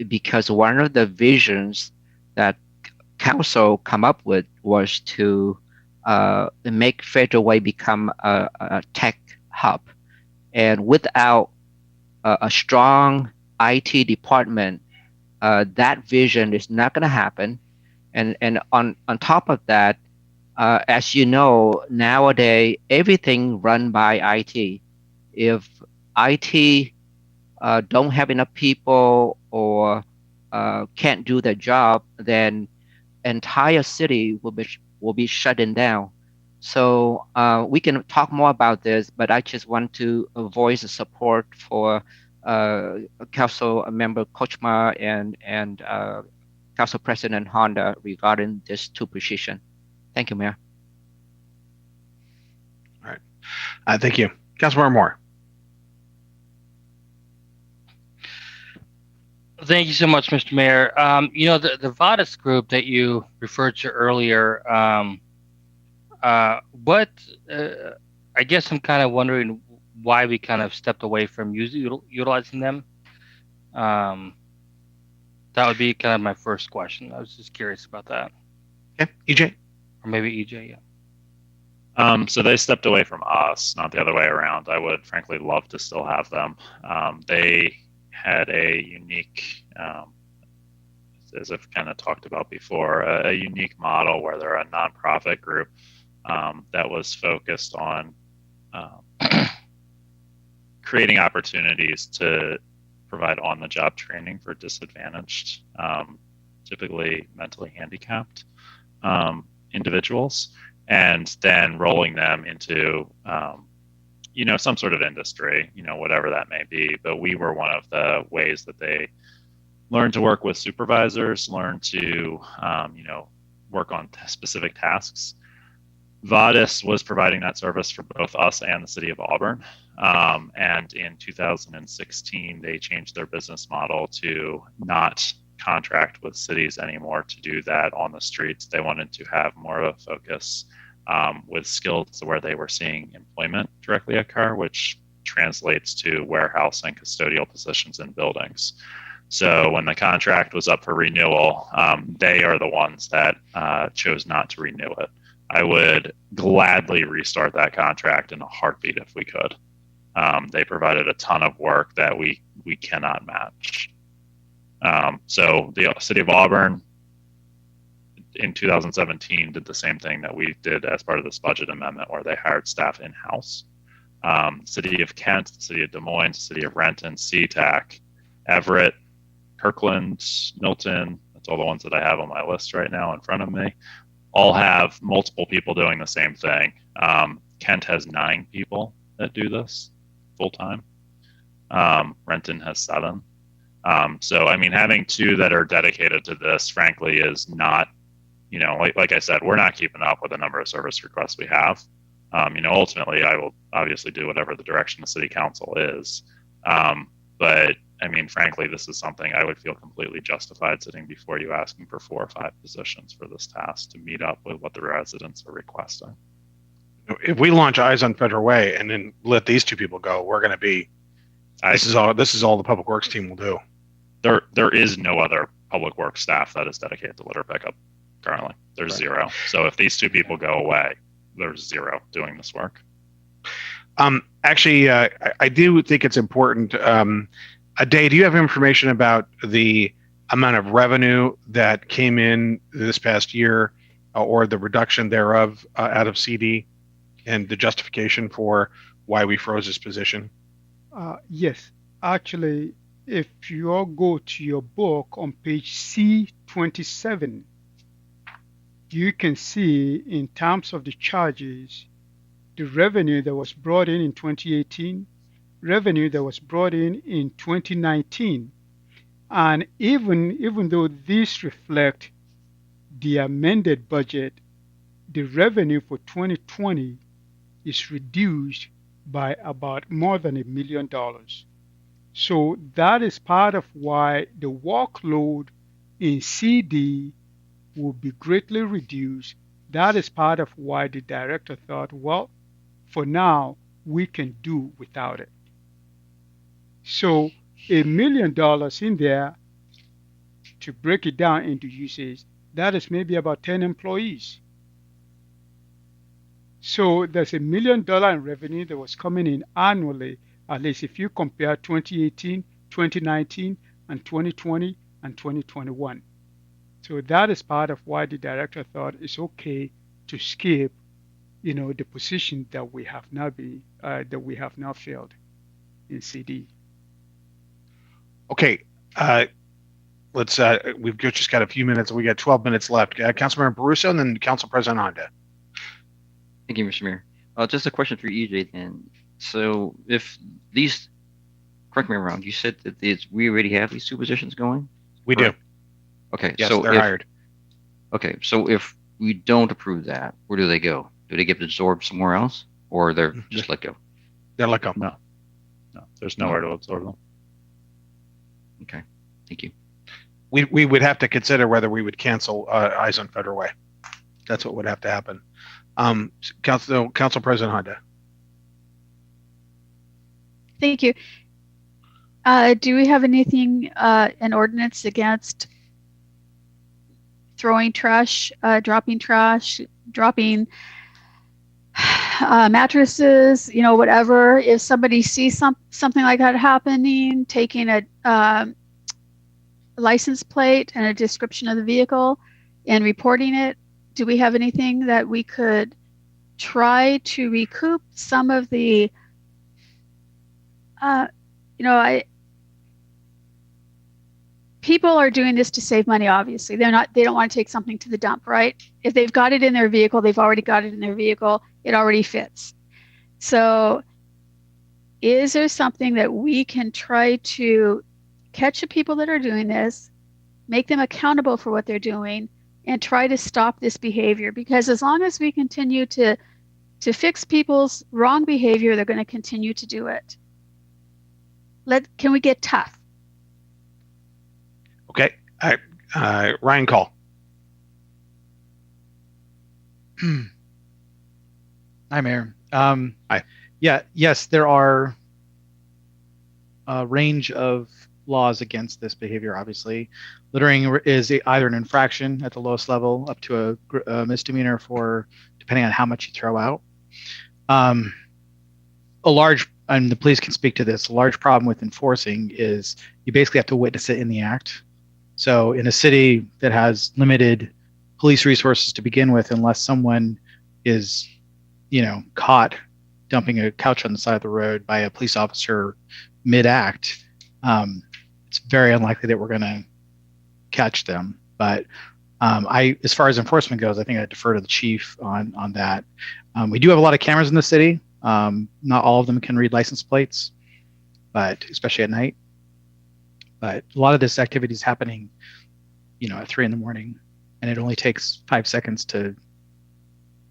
S7: because one of the visions that council come up with was to make Federal Way become a tech hub. And without a strong IT department, that vision is not going to happen. And on top of that, as you know, nowadays, everything run by IT. If IT don't have enough people or can't do the job, then entire city will be shutting down. So we can talk more about this, but I just want to voice support for Council Member Kochma and Council President Honda regarding these two positions. Thank you, Mayor.
S1: All right. Thank you. Councilmember Moore.
S12: Thank you so much, Mr. Mayor. The Vadas group that you referred to earlier, I guess I'm kind of wondering why we kind of stepped away from utilizing them. That would be kind of my first question. I was just curious about that.
S1: Okay, EJ?
S12: Or maybe EJ, yeah.
S6: So they stepped away from us, not the other way around. I would frankly love to still have them. They had a unique, as I've kind of talked about before, a unique model where they're a nonprofit group that was focused on creating opportunities to provide on-the-job training for disadvantaged, typically mentally handicapped individuals, and then rolling them into some sort of industry, whatever that may be. But we were one of the ways that they learned to work with supervisors, learn to work on specific tasks. Vadas was providing that service for both us and the city of Auburn. And in 2016, they changed their business model to not contract with cities anymore to do that on the streets. They wanted to have more of a focus with skills where they were seeing employment directly occur, which translates to warehouse and custodial positions in buildings. So when the contract was up for renewal, they are the ones that chose not to renew it. I would gladly restart that contract in a heartbeat if we could. They provided a ton of work that we cannot match. So the city of Auburn in 2017 did the same thing that we did as part of this budget amendment, where they hired staff in-house. City of Kent, city of Des Moines, city of Renton, SeaTac, Everett, Kirkland, Milton, that's all the ones that I have on my list right now in front of me, all have multiple people doing the same thing. Kent has 9 people that do this full-time. Renton has 7. So, I mean, having 2 that are dedicated to this, frankly, is not, like I said, we're not keeping up with the number of service requests we have. Ultimately, I will obviously do whatever the direction the city council is. But, I mean, frankly, this is something I would feel completely justified sitting before you asking for 4 or 5 positions for this task to meet up with what the residents are requesting.
S1: If we launch Eyes on Federal Way and then let these 2 people go, we're going to be. This is all the Public Works team will do.
S6: There is no other Public Works staff that is dedicated to litter pickup currently. There's
S1: Right.
S6: 0. So if these 2 people go away, there's 0 doing this work.
S1: Actually, I do think it's important. Ade, do you have information about the amount of revenue that came in this past year, or the reduction thereof out of CD, and the justification for why we froze this position?
S8: Yes, actually, if you all go to your book on page C27, you can see in terms of the charges, the revenue that was brought in 2018, revenue that was brought in 2019. And even though these reflect the amended budget, the revenue for 2020 is reduced by about more than $1 million. So that is part of why the workload in CD will be greatly reduced. That is part of why the director thought, well, for now, we can do without it. So $1 million in there, to break it down into usage, that is maybe about 10 employees. So there's $1 million in revenue that was coming in annually, at least if you compare 2018, 2019, and 2020 and 2021. So that is part of why the director thought it's okay to skip, the position that we have now filled in CD.
S1: Okay. Let's. We've just got a few minutes. We got 12 minutes left. Councilmember Baruso, and then Council President Honda.
S13: Thank you, Mr. Mayor. Just a question for EJ then. So if these, correct me if I'm wrong, you said that we already have these two positions going?
S1: We do.
S13: Okay.
S1: Yes,
S13: so
S1: they're hired.
S13: Okay. So if we don't approve that, where do they go? Do they get absorbed somewhere else, or they're just let go?
S1: They're let go.
S6: No, there's nowhere to absorb them.
S13: Okay. Thank you.
S1: We would have to consider whether we would cancel Eyes on Federal Way. That's what would have to happen. Council President Honda.
S3: Thank you. Do we have anything, an ordinance against throwing trash, dropping mattresses, whatever? If somebody sees something like that happening, taking a license plate and a description of the vehicle and reporting it, do we have anything that we could try to recoup some of the people are doing this to save money, obviously. They don't want to take something to the dump, right? If they've got it in their vehicle, they've already got it in their vehicle, it already fits. So is there something that we can try to catch the people that are doing this, make them accountable for what they're doing, and try to stop this behavior? Because as long as we continue to fix people's wrong behavior, they're going to continue to do it. Can we get tough?
S1: Okay. Ryan Call.
S14: Hi, Mayor.
S1: Hi.
S14: Yeah. Yes, there are a range of laws against this behavior. Obviously, littering is either an infraction at the lowest level up to a misdemeanor for depending on how much you throw out. And the police can speak to this. A large problem with enforcing is you basically have to witness it in the act. So in a city that has limited police resources to begin with, unless someone is, caught dumping a couch on the side of the road by a police officer mid-act, it's very unlikely that we're going to catch them. But as far as enforcement goes, I think I defer to the chief on that. We do have a lot of cameras in the city. Not all of them can read license plates, but especially at night. But a lot of this activity is happening, at 3 a.m, and it only takes 5 seconds to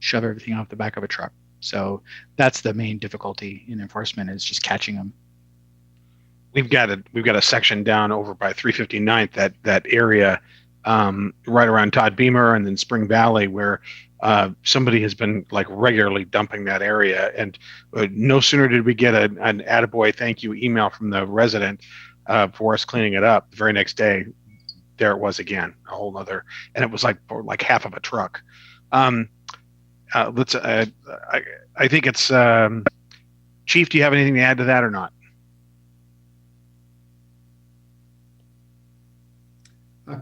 S14: shove everything off the back of a truck. So that's the main difficulty in enforcement, is just catching them.
S1: We've got a section down over by 359th, that area right around Todd Beamer and then Spring Valley, where somebody has been regularly dumping that area. And no sooner did we get an attaboy thank you email from the resident for us cleaning it up, the very next day, there it was again, a whole nother, and it was like half of a truck. I think it's Chief. Do you have anything to add to that or not?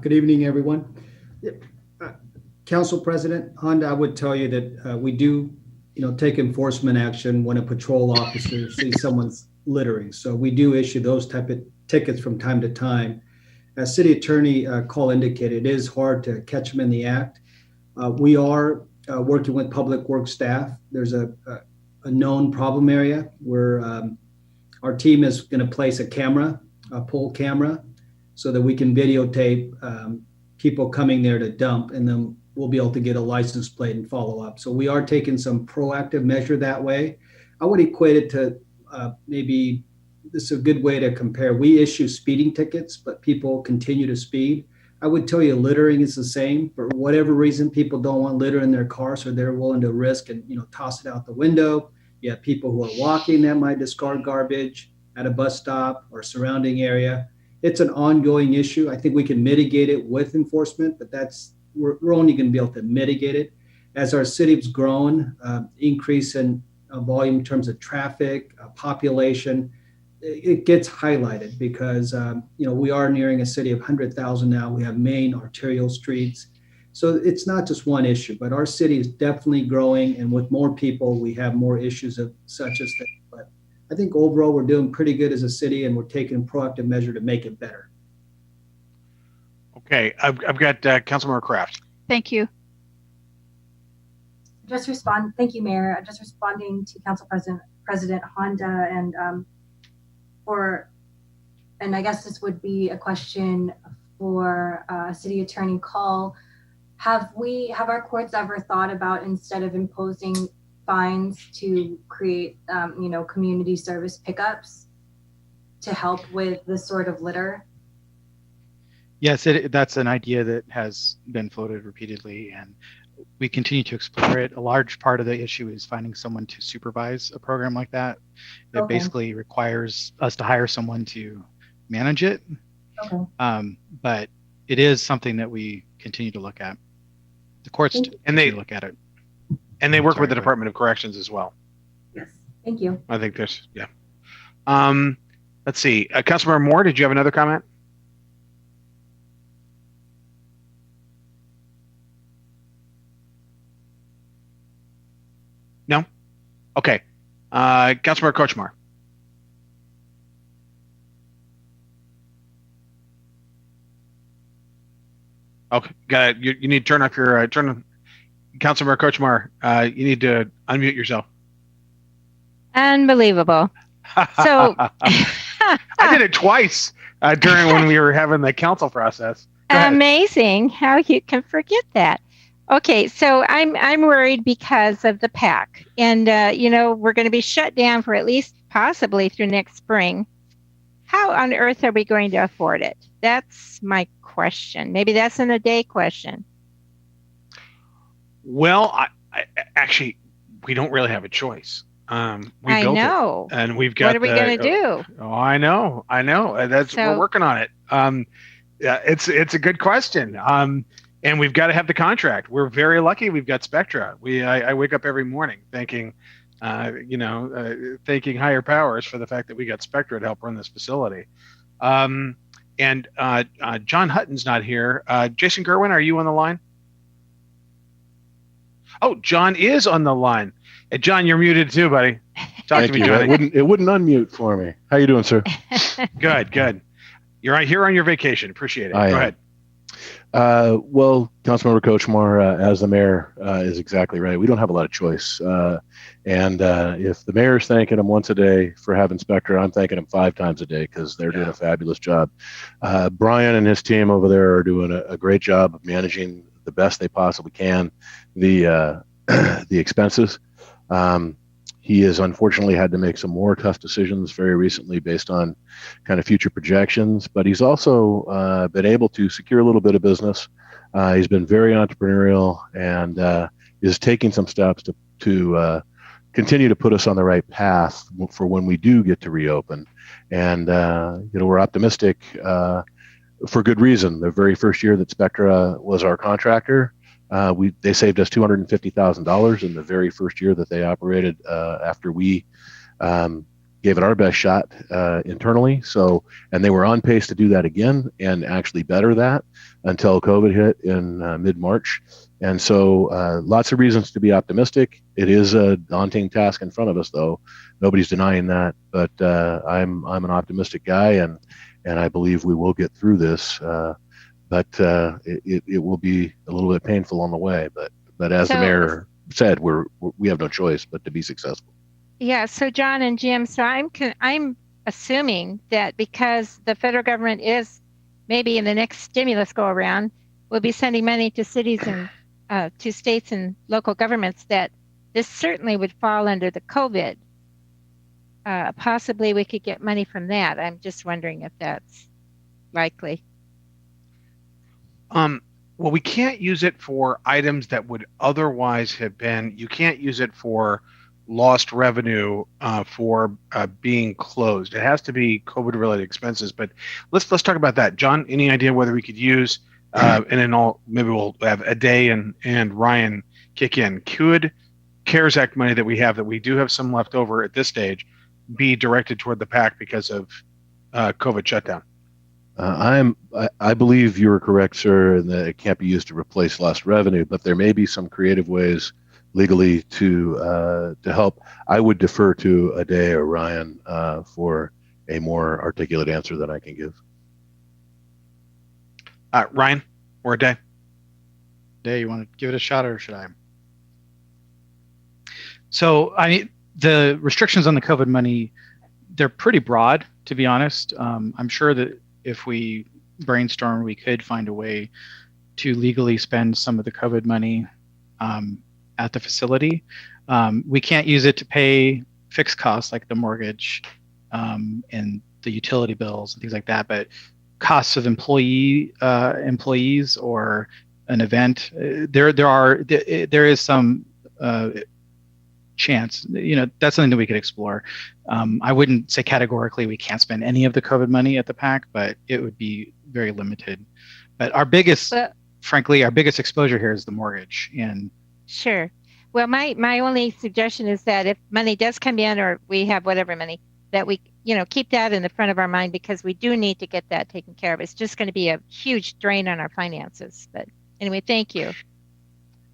S15: Good evening, everyone. Council President Honda, I would tell you that we do, take enforcement action when a patrol officer sees someone's littering. So we do issue those type of tickets from time to time. As City Attorney Call indicated, it is hard to catch them in the act. We are working with Public Works staff. There's a known problem area where our team is going to place a pole camera, so that we can videotape people coming there to dump, and then we'll be able to get a license plate and follow up. So we are taking some proactive measure that way. I would equate it to maybe this is a good way to compare. We issue speeding tickets, but people continue to speed. I would tell you littering is the same. For whatever reason, people don't want litter in their car, so they're willing to risk and toss it out the window. You have people who are walking that might discard garbage at a bus stop or surrounding area. It's an ongoing issue. I think we can mitigate it with enforcement, but we're only going to be able to mitigate it. As our city's grown, increase in volume in terms of traffic, population, it gets highlighted because we are nearing a city of 100,000 now. We have main arterial streets. So it's not just one issue, but our city is definitely growing, and with more people, we have more issues of such as that. But I think overall we're doing pretty good as a city, and we're taking a proactive measure to make it better.
S1: Okay, I've got Councilmember Kraft.
S3: Thank you.
S9: Thank you, Mayor. Just responding to Council President Honda, and I guess this would be a question for City Attorney Call. Have our courts ever thought about, instead of imposing fines, to create community service pickups to help with this sort of litter?
S14: Yes, that's an idea that has been floated repeatedly, and we continue to explore it. A large part of the issue is finding someone to supervise a program like that. It basically requires us to hire someone to manage it.
S9: Okay.
S14: But it is something that we continue to look at. The courts look at it.
S1: And they work with the Department of Corrections as well.
S9: Yes. Thank you.
S1: I think there's, yeah. Let's see. Councilmember Moore, did you have another comment? No? Okay. Councilmember Kochmar. Okay, got it. You need to turn off your Councilmember Kochmar. You need to unmute yourself.
S5: Unbelievable. So
S1: I did it twice during when we were having the council process.
S5: Amazing how you can forget that. Okay, so I'm worried because of the PAC, and we're going to be shut down for at least possibly through next spring. How on earth are we going to afford it? That's my question. Maybe that's an Ade question.
S1: Well, I actually, we don't really have a choice.
S5: I know.
S1: And we've got.
S5: What are we going to do?
S1: Oh, I know. We're working on it. Yeah, it's a good question. And we've got to have the contract. We're very lucky. We've got Spectra. I wake up every morning thanking higher powers for the fact that we got Spectra to help run this facility. And John Hutton's not here. Jason Gerwin, are you on the line? Oh, John is on the line. John, you're muted too, buddy. Talk to me, Johnny.
S16: It wouldn't unmute for me. How you doing, sir?
S1: Good. You're right here on your vacation. Appreciate it. Go ahead.
S16: Well, Councilmember Kochmar, as the mayor, is exactly right. We don't have a lot of choice. And if the mayor's thanking him once a day for having Spectra, I'm thanking him 5 times a day because they're doing a fabulous job. Brian and his team over there are doing a great job of managing the best they possibly can the expenses. He has unfortunately had to make some more tough decisions very recently based on kind of future projections, but he's also been able to secure a little bit of business. He's been very entrepreneurial and is taking some steps to continue to put us on the right path for when we do get to reopen. And we're optimistic for good reason. The very first year that Spectra was our contractor, they saved us $250,000 in the very first year that they operated after we gave it our best shot internally. So, and they were on pace to do that again and actually better that until COVID hit in mid-March. And so lots of reasons to be optimistic. It is a daunting task in front of us, though. Nobody's denying that. But I'm an optimistic guy, and I believe we will get through this. But it will be a little bit painful on the way. But as the mayor said, we have no choice but to be successful.
S5: Yeah. So John and Jim, so I'm assuming that because the federal government is maybe in the next stimulus go around, will be sending money to cities and to states and local governments, that this certainly would fall under the COVID. Possibly we could get money from that. I'm just wondering if that's likely.
S1: Well, we can't use it for items that would otherwise have been. You can't use it for lost revenue for being closed. It has to be COVID-related expenses. But let's talk about that, John. Any idea whether we could use and then maybe we'll have Ade and Ryan kick in? Could CARES Act money that we have, that we do have some left over at this stage, be directed toward the PAC because of COVID shutdown?
S16: I believe you're correct, sir, and that it can't be used to replace lost revenue, but there may be some creative ways legally to help. I would defer to Ade or Ryan for a more articulate answer than I can give.
S1: Ryan or Ade?
S14: Ade, you want to give it a shot, or should I? So the restrictions on the COVID money, they're pretty broad, to be honest. I'm sure that if we brainstorm, we could find a way to legally spend some of the COVID money at the facility. We can't use it to pay fixed costs like the mortgage and the utility bills and things like that, but costs of employees or an event, there is some chance, that's something that we could explore. I wouldn't say categorically we can't spend any of the COVID money at the PAC, but it would be very limited. But frankly, our biggest exposure here is the mortgage. And
S5: sure. Well, my only suggestion is that if money does come in, or we have whatever money, that we keep that in the front of our mind, because we do need to get that taken care of. It's just going to be a huge drain on our finances. But anyway, thank you.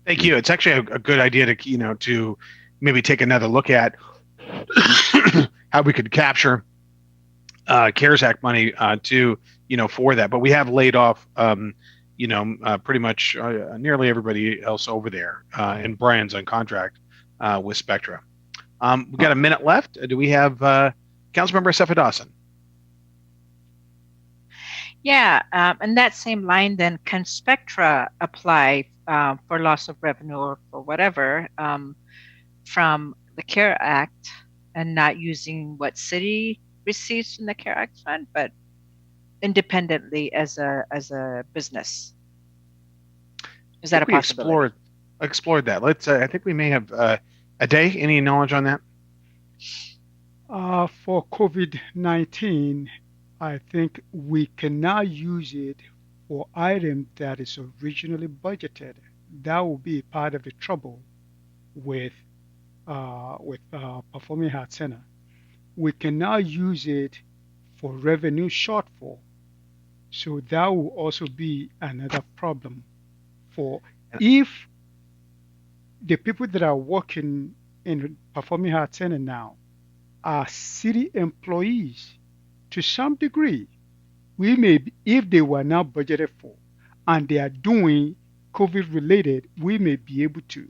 S1: Thank you. It's actually a good idea to maybe take another look at how we could capture CARES Act money for that. But we have laid off pretty much nearly everybody else over there, and Brian's on contract with Spectra. We've got a minute left. Do we have Councilmember Sefa Dawson?
S10: Yeah, in that same line, then, can Spectra apply for loss of revenue or for whatever from the CARE Act, and not using what city receives from the CARE Act fund, but independently as a business? Is that a possibility?
S1: Explored that. Let's. I think we may have Ade. Any knowledge on that?
S8: For COVID-19, I think we cannot use it for item that is originally budgeted. That will be part of the trouble with Performing Arts Center. We cannot use it for revenue shortfall. So that will also be another problem. If the people that are working in Performing Arts Center now are city employees to some degree, we may be, if they were not budgeted for and they are doing COVID related, we may be able to.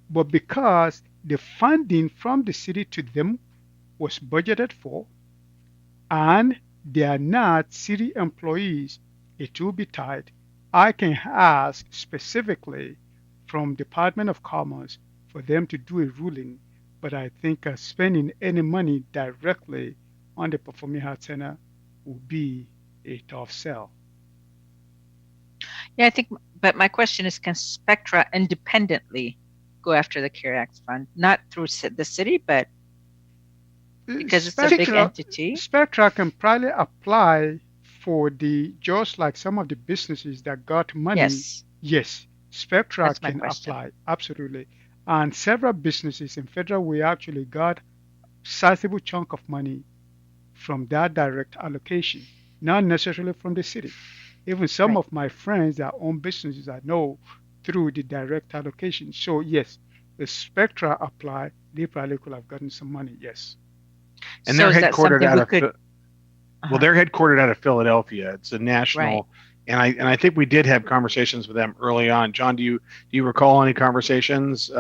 S8: But because the funding from the city to them was budgeted for and they are not city employees, it will be tight. I can ask specifically from Department of Commerce for them to do a ruling, but I think spending any money directly on the Performing Arts Center will be a tough sell.
S10: Yeah, I think, but my question is, can Spectra independently go after the CARE Act fund, not through the city, but because it's a big entity?
S8: Spectra can probably apply for just like some of the businesses that got money. Yes, Spectra can apply, absolutely. And several businesses in federal, we actually got sizable chunk of money from that direct allocation, not necessarily from the city. Even some of my friends that own businesses I know through the direct allocation. So yes, the Spectra apply, they probably could have gotten some money, yes.
S1: And so they're headquartered they're headquartered out of Philadelphia. It's a national, and I think we did have conversations with them early on. John, do you recall any conversations?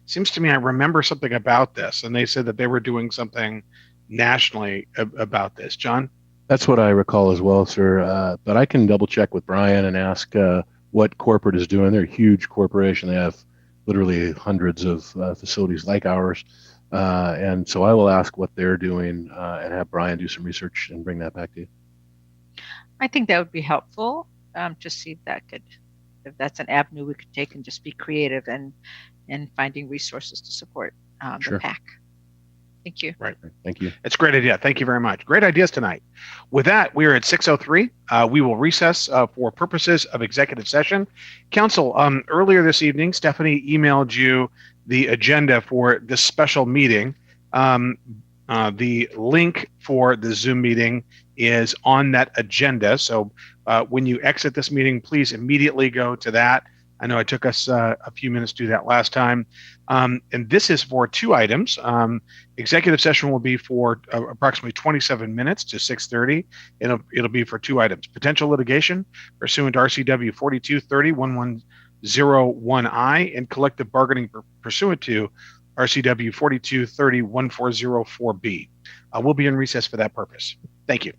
S1: Seems to me I remember something about this, and they said that they were doing something nationally about this. John?
S16: That's what I recall as well, sir. But I can double check with Brian and ask what corporate is doing. They're a huge corporation. They have literally hundreds of facilities like ours. And so I will ask what they're doing and have Brian do some research and bring that back to you.
S10: I think that would be helpful to see if that's an avenue we could take and just be creative and finding resources to support the PAC. Thank you.
S1: Right.
S16: Thank you.
S1: It's a great idea. Thank you very much. Great ideas tonight. With that, we are at 6:03. We will recess for purposes of executive session. Council, earlier this evening, Stephanie emailed you the agenda for this special meeting. The link for the Zoom meeting is on that agenda. So when you exit this meeting, please immediately go to that I know it took us a few minutes to do that last time. And this is for 2 items. Executive session will be for approximately 27 minutes to 6:30. It'll be for 2 items: potential litigation pursuant to RCW 4230-1101I and collective bargaining pursuant to RCW 4230-1404B. We'll be in recess for that purpose. Thank you.